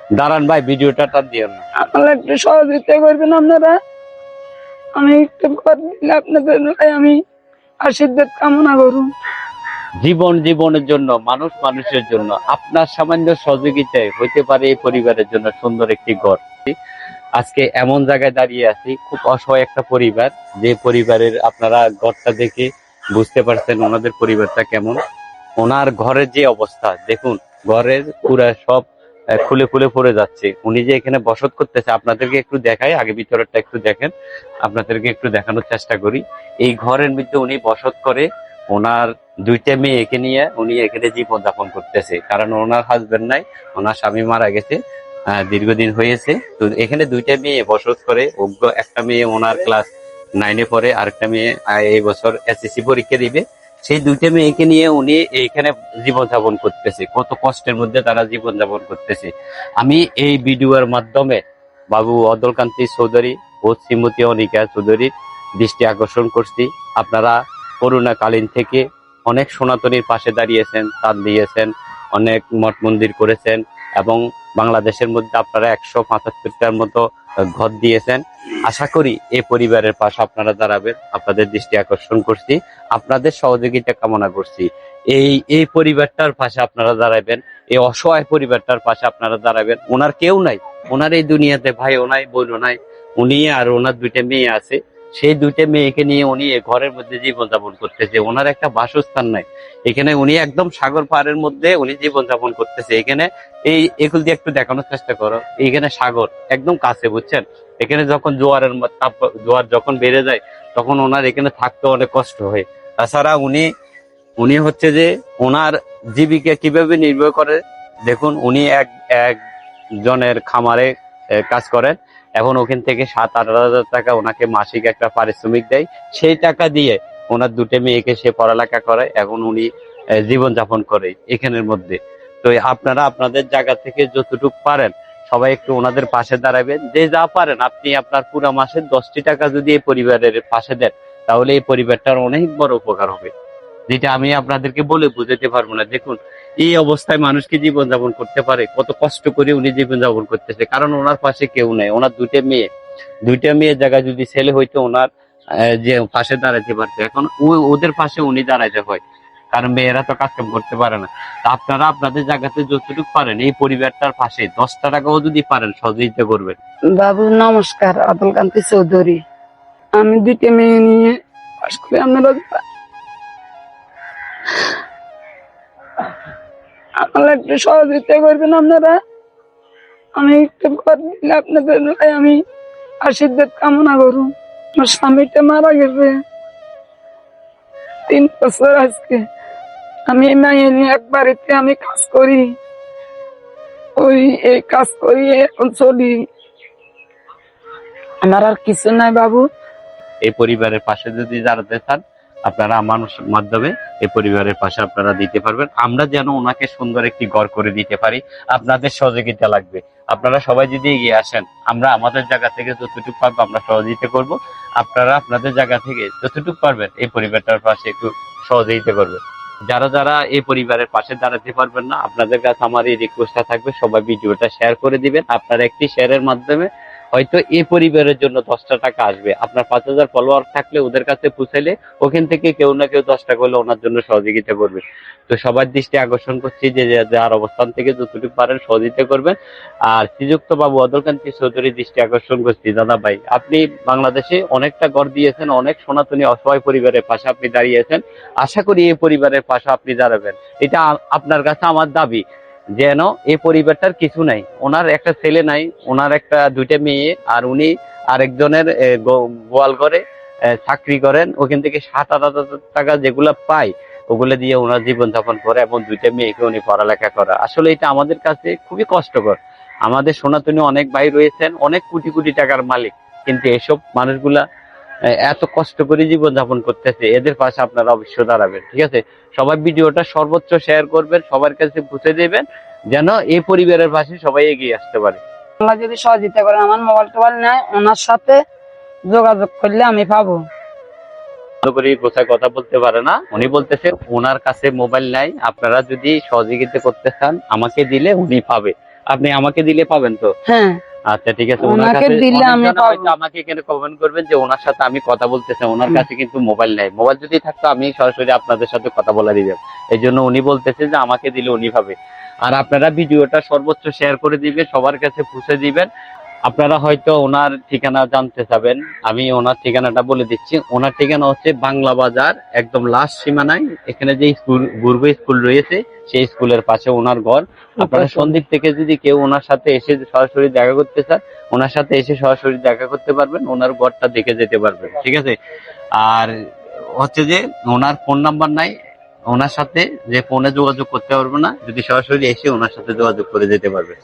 দাঁড়ান ভাই, ভিডিওটা টান দিও না। আপনারা একটু সহযোগিতা করবেন। আপনারা আমি একটু করে দিলে আপনাদের আমি আশীর্বাদ কামনা করুন। জীবন জীবনের জন্য, মানুষ মানুষের জন্য, আপনার সামান্য সহযোগিতায় হইতে পারে এই পরিবারের জন্য সুন্দর একটি ঘর। আজকে এমন জায়গায় দাঁড়িয়ে আছি, খুব অসহায় একটা পরিবার, যে পরিবারের আপনারা ঘরটা দেখে বুঝতে পারছেন ওনাদের পরিবারটা কেমন। ওনার ঘরের যে অবস্থা দেখুন, ঘরের পুরা সব খুলে খুলে পড়ে যাচ্ছে। উনি যে এখানে বসত করতেছে, আপনাদেরকে একটু দেখাই, আগে ভিতরটা একটু দেখেন, আপনাদেরকে একটু দেখানোর চেষ্টা করি। এই ঘরের মধ্যে উনি বসত করে, ওনার দুইটা মেয়েকে নিয়ে উনি এখানে জীবন যাপন করতেছে। কারণ ওনার হাজবেন্ড নাই, ওনার স্বামী মারা গেছে দীর্ঘদিন হয়েছে। তো এখানে দুইটা মেয়ে বসত করে। একটা মেয়ে ওনার ক্লাস 9-এ পড়ে, আরেকটা মেয়ে এই বছর এসএসসি পরীক্ষা দিবে। সেই দুইটা মেয়েকে নিয়ে উনি এইখানে জীবনযাপন করতেছে। কত কষ্টের মধ্যে তারা জীবনযাপন করতেছে। আমি এই ভিডিওর মাধ্যমে বাবু অদলকান্তি চৌধুরী ও শ্রীমতী অনিকা চৌধুরীর দৃষ্টি আকর্ষণ করছি। আপনারা করোনাকালীন থেকে অনেক সনাতনীর পাশে দাঁড়িয়েছেন, দান দিয়েছেন, অনেক মঠ মন্দির করেছেন, এবং বাংলাদেশের মধ্যে আপনারা 175টার মতো ঘর দিয়েছেন। আশা করি এই পরিবারের পাশে আপনারা দাঁড়াবেন। আপনাদের দৃষ্টি আকর্ষণ করছি, আপনাদের সহযোগিতা কামনা করছি। এই পরিবারটার পাশে আপনারা দাঁড়াবেন, এই অসহায় পরিবারটার পাশে আপনারা দাঁড়াবেন। ওনার কেউ নাই, ওনার এই দুনিয়াতে ভাইও নাই, বোনও নাই। উনি আর ওনার দুইটা মেয়ে আছে, সেই দুইটা মেয়েকে নিয়ে উনি এই ঘরের মধ্যে জীবনযাপন করতেছে। ওনার একটা বাসস্থান নাই এখানে। উনি একদম সাগর পাড়ের মধ্যে উনি জীবনযাপন করতেছে। এখানে এগুলো দিয়ে একটু দেখানোর চেষ্টা করো। এইখানে সাগর একদম কাছে, বুঝছেন। এখানে যখন জোয়ার যখন বেড়ে যায়, তখন ওনার এখানে থাকতে অনেক কষ্ট হয়। তাছাড়া উনি উনি হচ্ছে যে ওনার জীবিকা কিভাবে নির্ভর করে দেখুন। উনি একজনের খামারে কাজ করেন। এখন ওখান থেকে 7-8 হাজার টাকা ওনাকে মাসিক একটা পারিশ্রমিক দেয়। সেই টাকা দিয়ে ওনার দুটো মেয়েকে সে পড়ালেখা করায়। এখন উনি জীবনযাপন করে এখানের মধ্যে। তো আপনারা আপনাদের জায়গা থেকে যতটুকু পারেন সবাই একটু ওনাদের পাশে দাঁড়াবেন। যে যা পারেন, আপনি আপনার পুরো মাসের 10টি টাকা যদি এই পরিবারের পাশে দেন, তাহলে এই পরিবারটার অনেক বড় উপকার হবে, যেটা আমি আপনাদেরকে বলে বুঝাতে পারবো না। দেখুন, এই অবস্থায় মানুষকে জীবনযাপন করতে পারে, কত কষ্ট করে উনি জীবনযাপন করতেছে। কারণ ওনার পাশে কেউ নেই। ওনার দুইটা মেয়ের জায়গায় যদি ছেলে হইতো, ওনার যে পাশে দাঁড়াতে পারতো। এখন ওদের পাশে উনি দাঁড়াইতে হয়, কারণ মেয়েরা তো কাজকাম করতে পারে না। তা আপনারা আপনাদের জায়গাতে যতটুকু পারেন এই পরিবারটার পাশে 10টা টাকাও যদি পারেন সহযোগিতা করবেন। বাবু নমস্কার, অতুলকান্তি চৌধুরী। আমি দুইটা মেয়ে নিয়ে পাশ করে আপনারা একটু সহযোগিতা করবেন। আপনারা আমি একটু করে দিলে আপনাদের আমি আশীর্বাদ কামনা করুন। আমার স্বামীটা মারা গেছে 3 বছর আজকে। আমি এক বাড়িতে আমি কাজ করি, এই কাজ করি, এখন চলি। আমার আর কিছু নাই বাবু। এই পরিবারের পাশে যদি দাঁড়াতে চান, আপনারা মানুষ মাধ্যমে এই পরিবারের পাশে আপনারা দিতে পারবেন। আমরা যেন ওনাকে সুন্দর একটি ঘর করে দিতে পারি, আপনাদের সহযোগিতা লাগবে। আপনারা সবাই যদি এগিয়ে আসেন, আমরা আমাদের জায়গা থেকে যতটুকু পারবো আমরা সহযোগিতা করব। আপনারা আপনাদের জায়গা থেকে যতটুকু পারবেন এই পরিবারটার পাশে একটু সহযোগিতা করবেন। যারা যারা এই পরিবারের পাশে দাঁড়াতে পারবেন না, আপনাদের কাছে আমার এই রিকোয়েস্টটা থাকবে, সবাই ভিডিওটা শেয়ার করে দিবেন। আপনার একটি শেয়ারের মাধ্যমে হয়তো এই পরিবারের জন্য 10টা টাকা আসবে। আপনার 5,000 ফলোয়ার থাকলে ওদের কাছে পৌঁছাইলে ওখান থেকে কেউ না কেউ 10 টাকা হলে ওনার জন্য সহযোগিতা করবে। তো সবার দৃষ্টি আকর্ষণ করছি যে যার অবস্থান থেকে যতটুকু পারেন সহযোগিতা করবেন। আর শ্রীযুক্ত বাবু অদলকান্তি চৌধুরী দৃষ্টি আকর্ষণ করছি, দাদা ভাই, আপনি বাংলাদেশে অনেকটা ঘর দিয়েছেন, অনেক সনাতনী অসহায় পরিবারের পাশে আপনি দাঁড়িয়েছেন। আশা করি এই পরিবারের পাশে আপনি দাঁড়াবেন। এটা আপনার কাছে আমার দাবি, যেন এই পরিবারটার কিছু নাই। ওনার একটা ছেলে নাই, ওনার দুইটা মেয়ে, আর উনি আরেকজনের গোয়াল ঘরে চাকরি করেন। ওখান থেকে 7-8 হাজার টাকা যেগুলো পায়, ওগুলো দিয়ে ওনার জীবনযাপন করে, এবং দুইটা মেয়েকে উনি পড়ালেখা করে। আসলে এটা আমাদের কাছে খুবই কষ্টকর। আমাদের সনাতনী অনেক ভাই রয়েছেন, অনেক কোটি কোটি টাকার মালিক, কিন্তু এসব মানুষগুলা এত কষ্ট করে জীবনযাপন করতেছে। এদের পাশে আপনারা অবশ্যই দাঁড়াবেন, ঠিক আছে। সবাই ভিডিওটা সর্বোচ্চ শেয়ার করবেন, সবার কাছে পৌঁছে দেবেন, যেন এই পরিবারের পাশে সবাই এগিয়ে আসতে পারে। আমরা যদি সহযোগিতা করেন, আমার মোবাইল টোবাইল নেয়, ওনার সাথে যোগাযোগ করলে আমি পাবো। করে কোথায় কথা বলতে পারে না, উনি বলতেছে ওনার কাছে মোবাইল নাই। আপনারা যদি সহযোগিতা করতে চান আমাকে দিলে উনি পাবে। আপনি আমাকে দিলে পাবেন তো? হ্যাঁ, আচ্ছা ঠিক আছে। ওনার ওনাকে কাছে দিলে আমি অনেকজন পাবো। হয়তো আমাকে এখানে কমেন্ট করবেন যে ওনার সাথে আমি কথা বলতেছি, ওনার কাছে কিন্তু মোবাইল নাই। মোবাইল যদি থাকতো আমি সরাসরি আপনাদের সাথে কথা বলা দিতাম। এই জন্য উনি বলতেছে যে আমাকে দিলে উনি পাবে। আর আপনারা ভিডিওটা সর্বোচ্চ শেয়ার করে দিবেন, সবার কাছে পৌঁছে দিবেন। আপনারা হয়তো ওনার ঠিকানা জানতে চাবেন, আমি ওনার ঠিকানাটা বলে দিচ্ছি। ওনার ঠিকানা হচ্ছে বাংলা বাজার, একদম লাস্ট সীমানায়। এখানে যে স্কুল পূর্ব স্কুল রয়েছে সেই স্কুলের পাশে ওনার ঘর। আপনারা সন্দ্বীপ থেকে যদি কেউ ওনার সাথে এসে সরাসরি দেখা করতে চান, ওনার সাথে এসে সরাসরি দেখা করতে পারবেন, ওনার ঘরটা দেখে যেতে পারবেন, ঠিক আছে? আর হচ্ছে যে ওনার ফোন নাম্বার নাই, ওনার সাথে যে ফোনে যোগাযোগ করতে পারবে না, যদি সরাসরি এসে ওনার সাথে যোগাযোগ করে যেতে পারবে।